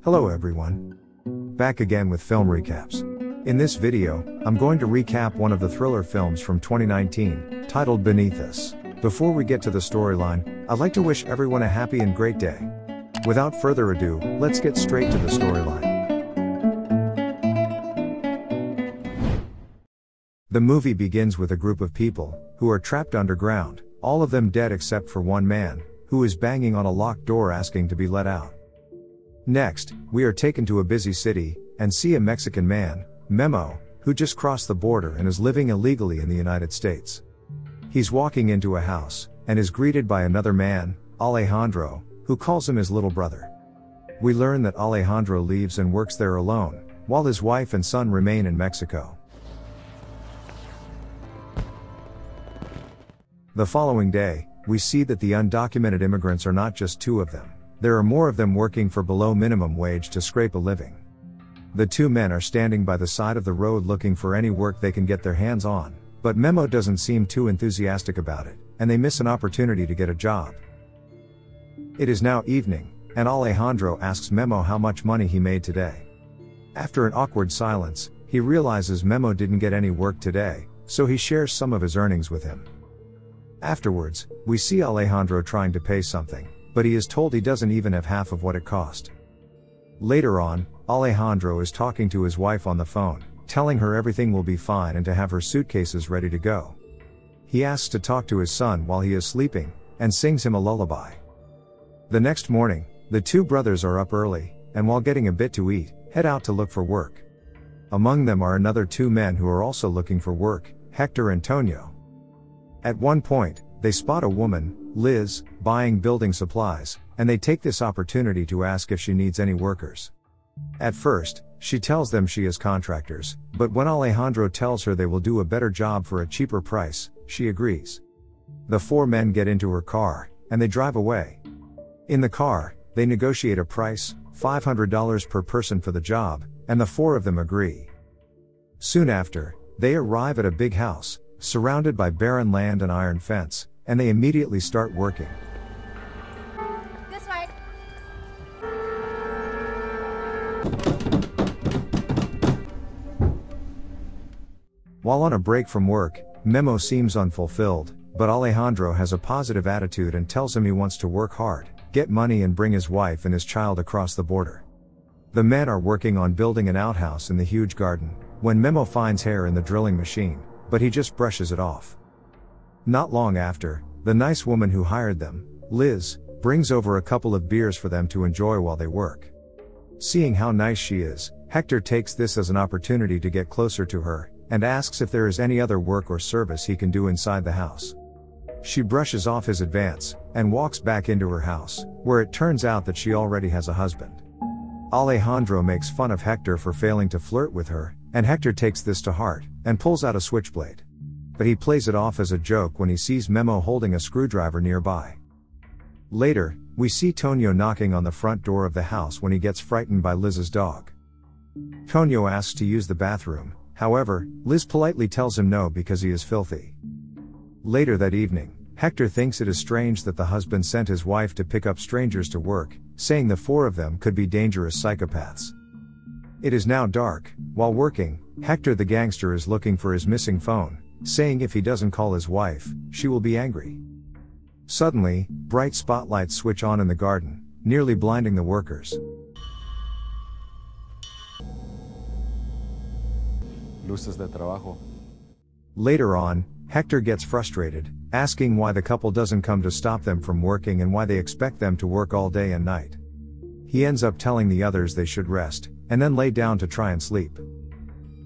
Hello everyone. Back again with film recaps. In this video, I'm going to recap one of the thriller films from 2019, titled Beneath Us. Before we get to the storyline, I'd like to wish everyone a happy and great day. Without further ado, let's get straight to the storyline. The movie begins with a group of people, who are trapped underground, all of them dead except for one man, who is banging on a locked door asking to be let out. Next, we are taken to a busy city, and see a Mexican man, Memo, who just crossed the border and is living illegally in the United States. He's walking into a house, and is greeted by another man, Alejandro, who calls him his little brother. We learn that Alejandro leaves and works there alone, while his wife and son remain in Mexico. The following day, we see that the undocumented immigrants are not just two of them. There are more of them working for below minimum wage to scrape a living. The two men are standing by the side of the road looking for any work they can get their hands on, but Memo doesn't seem too enthusiastic about it, and they miss an opportunity to get a job. It is now evening, and Alejandro asks Memo how much money he made today. After an awkward silence, he realizes Memo didn't get any work today, so he shares some of his earnings with him. Afterwards, we see Alejandro trying to pay something, but he is told he doesn't even have half of what it cost. Later on, Alejandro is talking to his wife on the phone, telling her everything will be fine and to have her suitcases ready to go. He asks to talk to his son while he is sleeping, and sings him a lullaby. The next morning, the two brothers are up early, and while getting a bit to eat, head out to look for work. Among them are another two men who are also looking for work, Hector and Tonio. At one point, they spot a woman, Liz, buying building supplies, and they take this opportunity to ask if she needs any workers. At first, she tells them she is contractors, but when Alejandro tells her they will do a better job for a cheaper price, she agrees. The four men get into her car, and they drive away. In the car, they negotiate a price, $500 per person for the job, and the four of them agree. Soon after, they arrive at a big house, surrounded by barren land and iron fence, and they immediately start working. This way. While on a break from work, Memo seems unfulfilled, but Alejandro has a positive attitude and tells him he wants to work hard, get money and bring his wife and his child across the border. The men are working on building an outhouse in the huge garden, when Memo finds hair in the drilling machine, but he just brushes it off. Not long after, the nice woman who hired them, Liz, brings over a couple of beers for them to enjoy while they work. Seeing how nice she is, Hector takes this as an opportunity to get closer to her, and asks if there is any other work or service he can do inside the house. She brushes off his advance, and walks back into her house, where it turns out that she already has a husband. Alejandro makes fun of Hector for failing to flirt with her, and Hector takes this to heart, and pulls out a switchblade. But he plays it off as a joke when he sees Memo holding a screwdriver nearby. Later, we see Tonio knocking on the front door of the house when he gets frightened by Liz's dog. Tonio asks to use the bathroom, however, Liz politely tells him no because he is filthy. Later that evening, Hector thinks it is strange that the husband sent his wife to pick up strangers to work, saying the four of them could be dangerous psychopaths. It is now dark. While working, Hector the gangster is looking for his missing phone, saying if he doesn't call his wife, she will be angry. Suddenly, bright spotlights switch on in the garden, nearly blinding the workers. Luces de trabajo. Later on, Hector gets frustrated, asking why the couple doesn't come to stop them from working and why they expect them to work all day and night. He ends up telling the others they should rest, and then lay down to try and sleep.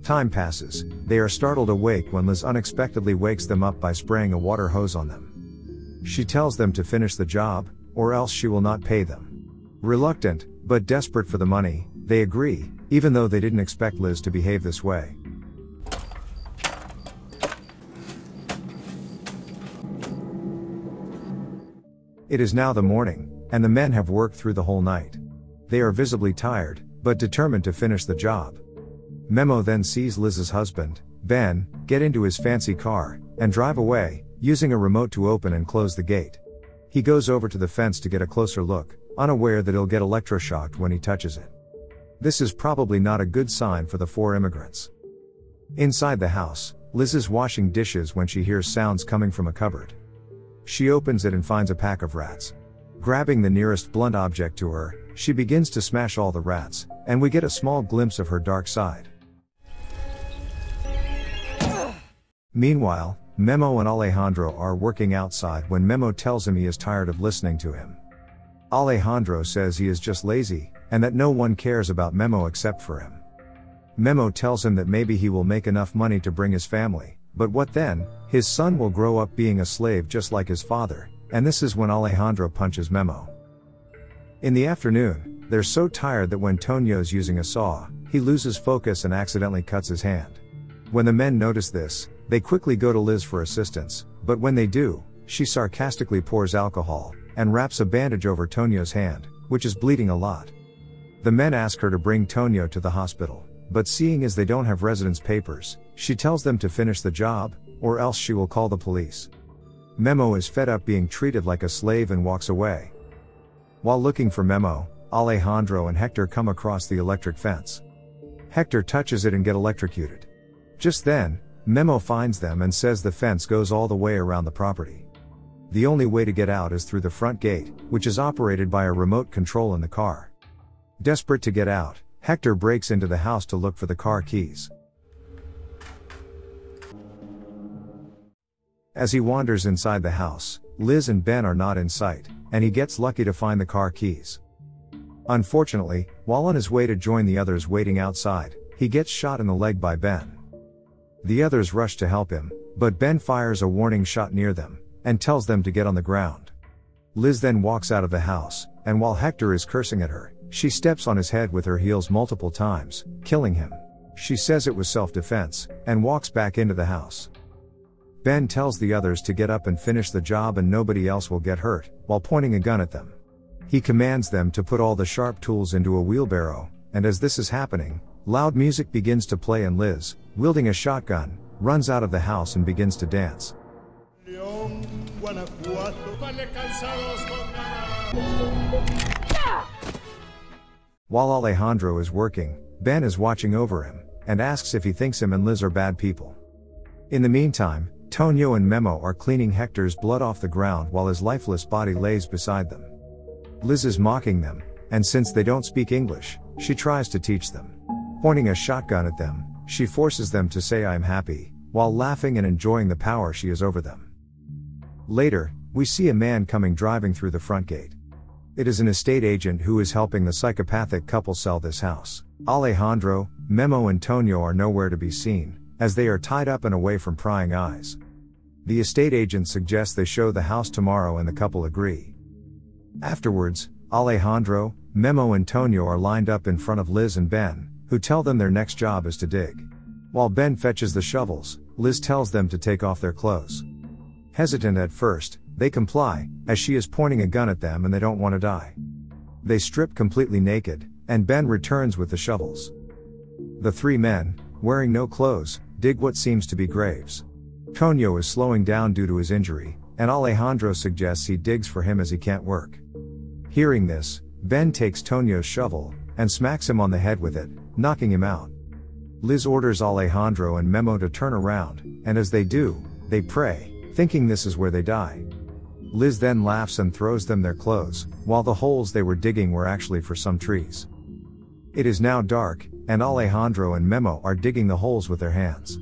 Time passes, they are startled awake when Liz unexpectedly wakes them up by spraying a water hose on them. She tells them to finish the job, or else she will not pay them. Reluctant, but desperate for the money, they agree, even though they didn't expect Liz to behave this way. It is now the morning, and the men have worked through the whole night. They are visibly tired, but determined to finish the job. Memo then sees Liz's husband, Ben, get into his fancy car, and drive away, using a remote to open and close the gate. He goes over to the fence to get a closer look, unaware that he'll get electroshocked when he touches it. This is probably not a good sign for the 4 immigrants. Inside the house, Liz is washing dishes when she hears sounds coming from a cupboard. She opens it and finds a pack of rats. Grabbing the nearest blunt object to her, she begins to smash all the rats, and we get a small glimpse of her dark side. Meanwhile, Memo and Alejandro are working outside when Memo tells him he is tired of listening to him. Alejandro says he is just lazy, and that no one cares about Memo except for him. Memo tells him that maybe he will make enough money to bring his family, but what then? His son will grow up being a slave just like his father, and this is when Alejandro punches Memo. In the afternoon, they're so tired that when Tonio's using a saw, he loses focus and accidentally cuts his hand. When the men notice this, they quickly go to Liz for assistance, but when they do, she sarcastically pours alcohol, and wraps a bandage over Tonio's hand, which is bleeding a lot. The men ask her to bring Tonio to the hospital, but seeing as they don't have residence papers, she tells them to finish the job, or else she will call the police. Memo is fed up being treated like a slave and walks away. While looking for Memo, Alejandro and Hector come across the electric fence. Hector touches it and gets electrocuted. Just then, Memo finds them and says the fence goes all the way around the property. The only way to get out is through the front gate, which is operated by a remote control in the car. Desperate to get out, Hector breaks into the house to look for the car keys. As he wanders inside the house, Liz and Ben are not in sight, and he gets lucky to find the car keys. Unfortunately, while on his way to join the others waiting outside, he gets shot in the leg by Ben. The others rush to help him, but Ben fires a warning shot near them, and tells them to get on the ground. Liz then walks out of the house, and while Hector is cursing at her, she steps on his head with her heels multiple times, killing him. She says it was self-defense, and walks back into the house. Ben tells the others to get up and finish the job and nobody else will get hurt, while pointing a gun at them. He commands them to put all the sharp tools into a wheelbarrow, and as this is happening, loud music begins to play and Liz, wielding a shotgun, runs out of the house and begins to dance. While Alejandro is working, Ben is watching over him, and asks if he thinks him and Liz are bad people. In the meantime, Tonio and Memo are cleaning Hector's blood off the ground while his lifeless body lays beside them. Liz is mocking them, and since they don't speak English, she tries to teach them. Pointing a shotgun at them, she forces them to say "I'm happy," while laughing and enjoying the power she has over them. Later, we see a man coming driving through the front gate. It is an estate agent who is helping the psychopathic couple sell this house. Alejandro, Memo and Tonio are nowhere to be seen, as they are tied up and away from prying eyes. The estate agent suggests they show the house tomorrow and the couple agree. Afterwards, Alejandro, Memo and Tonio are lined up in front of Liz and Ben, who tell them their next job is to dig. While Ben fetches the shovels, Liz tells them to take off their clothes. Hesitant at first, they comply, as she is pointing a gun at them and they don't want to die. They strip completely naked, and Ben returns with the shovels. The 3 men, wearing no clothes, dig what seems to be graves. Tonio is slowing down due to his injury, and Alejandro suggests he digs for him as he can't work. Hearing this, Ben takes Tonio's shovel, and smacks him on the head with it, knocking him out. Liz orders Alejandro and Memo to turn around, and as they do, they pray, thinking this is where they die. Liz then laughs and throws them their clothes, while the holes they were digging were actually for some trees. It is now dark, and Alejandro and Memo are digging the holes with their hands.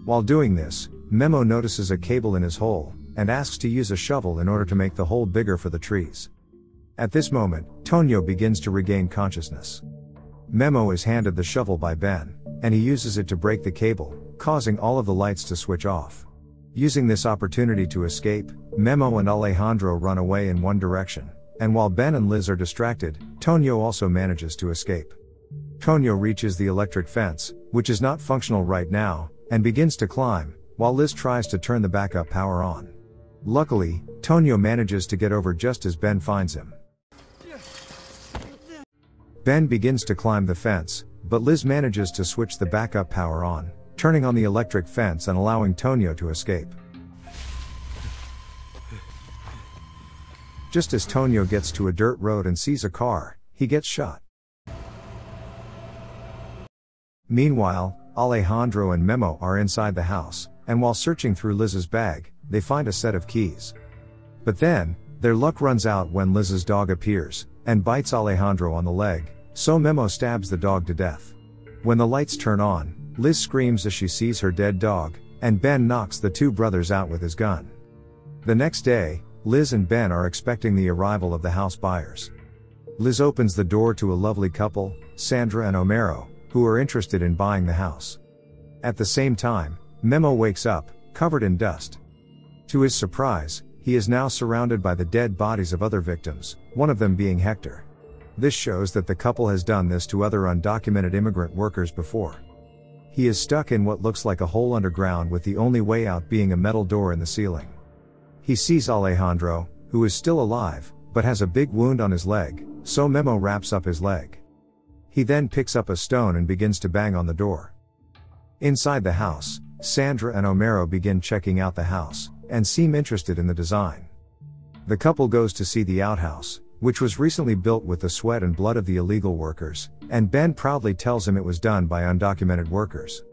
While doing this, Memo notices a cable in his hole, and asks to use a shovel in order to make the hole bigger for the trees. At this moment, Tonio begins to regain consciousness. Memo is handed the shovel by Ben, and he uses it to break the cable, causing all of the lights to switch off. Using this opportunity to escape, Memo and Alejandro run away in one direction, and while Ben and Liz are distracted, Tonio also manages to escape. Tonio reaches the electric fence, which is not functional right now, and begins to climb, while Liz tries to turn the backup power on. Luckily, Tonio manages to get over just as Ben finds him. Ben begins to climb the fence, but Liz manages to switch the backup power on, turning on the electric fence and allowing Tonio to escape. Just as Tonio gets to a dirt road and sees a car, he gets shot. Meanwhile, Alejandro and Memo are inside the house, and while searching through Liz's bag, they find a set of keys. But then, their luck runs out when Liz's dog appears, and bites Alejandro on the leg, so Memo stabs the dog to death. When the lights turn on, Liz screams as she sees her dead dog, and Ben knocks the two brothers out with his gun. The next day, Liz and Ben are expecting the arrival of the house buyers. Liz opens the door to a lovely couple, Sandra and Homero, who are interested in buying the house. At the same time, Memo wakes up, covered in dust. To his surprise, he is now surrounded by the dead bodies of other victims, one of them being Hector. This shows that the couple has done this to other undocumented immigrant workers before. He is stuck in what looks like a hole underground with the only way out being a metal door in the ceiling. He sees Alejandro, who is still alive, but has a big wound on his leg, so Memo wraps up his leg. He then picks up a stone and begins to bang on the door. Inside the house, Sandra and Homero begin checking out the house, and seem interested in the design. The couple goes to see the outhouse, which was recently built with the sweat and blood of the illegal workers, and Ben proudly tells him it was done by undocumented workers.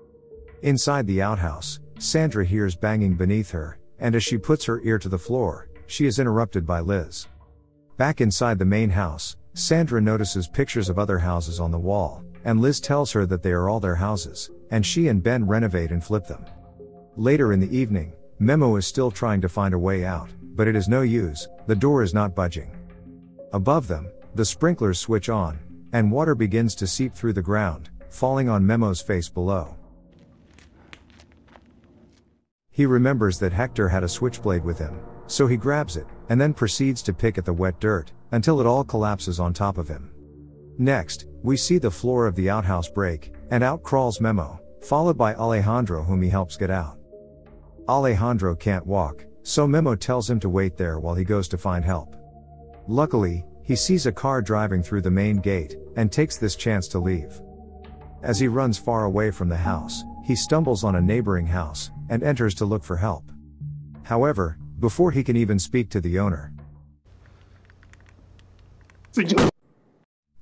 Inside the outhouse, Sandra hears banging beneath her, and as she puts her ear to the floor, she is interrupted by Liz. Back inside the main house, Sandra notices pictures of other houses on the wall, and Liz tells her that they are all their houses, and she and Ben renovate and flip them. Later in the evening, Memo is still trying to find a way out, but it is no use, the door is not budging. Above them, the sprinklers switch on, and water begins to seep through the ground, falling on Memo's face below. He remembers that Hector had a switchblade with him, so he grabs it, and then proceeds to pick at the wet dirt, until it all collapses on top of him. Next, we see the floor of the outhouse break, and out crawls Memo, followed by Alejandro, whom he helps get out. Alejandro can't walk, so Memo tells him to wait there while he goes to find help. Luckily, he sees a car driving through the main gate, and takes this chance to leave. As he runs far away from the house, he stumbles on a neighboring house, and enters to look for help. However, before he can even speak to the owner.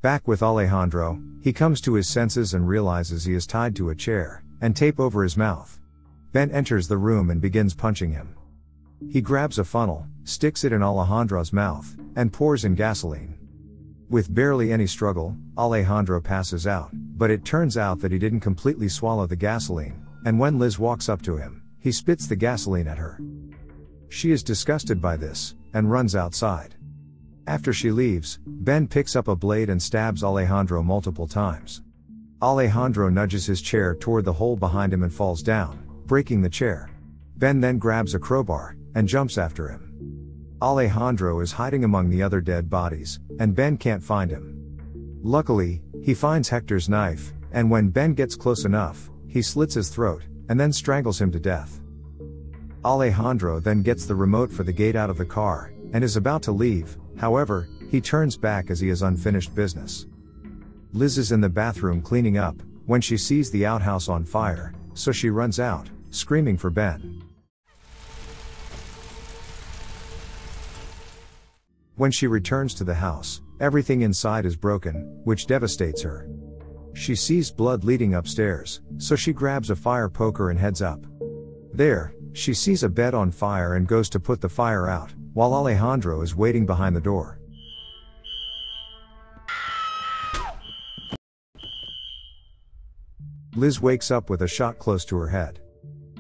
Back with Alejandro, he comes to his senses and realizes he is tied to a chair, and tape over his mouth. Ben enters the room and begins punching him. He grabs a funnel, sticks it in Alejandro's mouth, and pours in gasoline. With barely any struggle, Alejandro passes out, but it turns out that he didn't completely swallow the gasoline, and when Liz walks up to him, he spits the gasoline at her. She is disgusted by this, and runs outside. After she leaves, Ben picks up a blade and stabs Alejandro multiple times. Alejandro nudges his chair toward the hole behind him and falls down, breaking the chair. Ben then grabs a crowbar, and jumps after him. Alejandro is hiding among the other dead bodies, and Ben can't find him. Luckily, he finds Hector's knife, and when Ben gets close enough, he slits his throat, and then strangles him to death. Alejandro then gets the remote for the gate out of the car, and is about to leave, however, he turns back as he has unfinished business. Liz is in the bathroom cleaning up, when she sees the outhouse on fire, so she runs out, screaming for Ben. When she returns to the house, everything inside is broken, which devastates her. She sees blood leading upstairs, so she grabs a fire poker and heads up. There, she sees a bed on fire and goes to put the fire out, while Alejandro is waiting behind the door. Liz wakes up with a shot close to her head.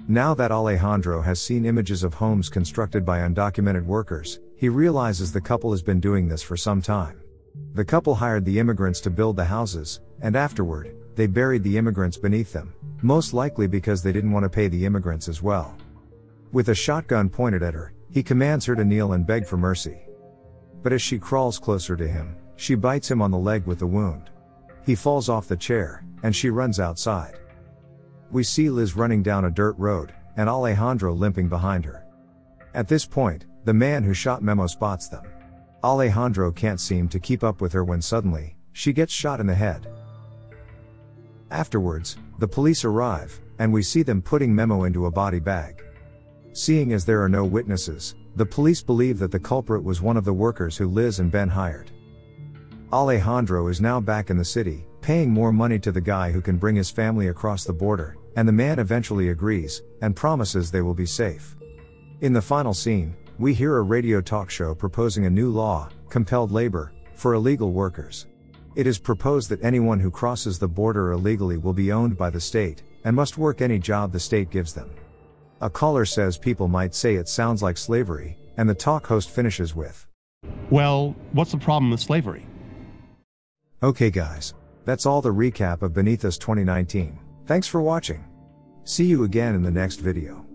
Now that Alejandro has seen images of homes constructed by undocumented workers, he realizes the couple has been doing this for some time. The couple hired the immigrants to build the houses, and afterward, they buried the immigrants beneath them, most likely because they didn't want to pay the immigrants as well. With a shotgun pointed at her, he commands her to kneel and beg for mercy. But as she crawls closer to him, she bites him on the leg with the wound. He falls off the chair, and she runs outside. We see Liz running down a dirt road, and Alejandro limping behind her. At this point, the man who shot Memo spots them. Alejandro can't seem to keep up with her when suddenly, she gets shot in the head. Afterwards, the police arrive, and we see them putting Memo into a body bag. Seeing as there are no witnesses, the police believe that the culprit was one of the workers who Liz and Ben hired. Alejandro is now back in the city, paying more money to the guy who can bring his family across the border, and the man eventually agrees, and promises they will be safe. In the final scene, we hear a radio talk show proposing a new law, compelled labor, for illegal workers. It is proposed that anyone who crosses the border illegally will be owned by the state, and must work any job the state gives them. A caller says people might say it sounds like slavery, and the talk host finishes with, "Well, what's the problem with slavery?" Okay guys. That's all the recap of Beneath Us 2019. Thanks for watching. See you again in the next video.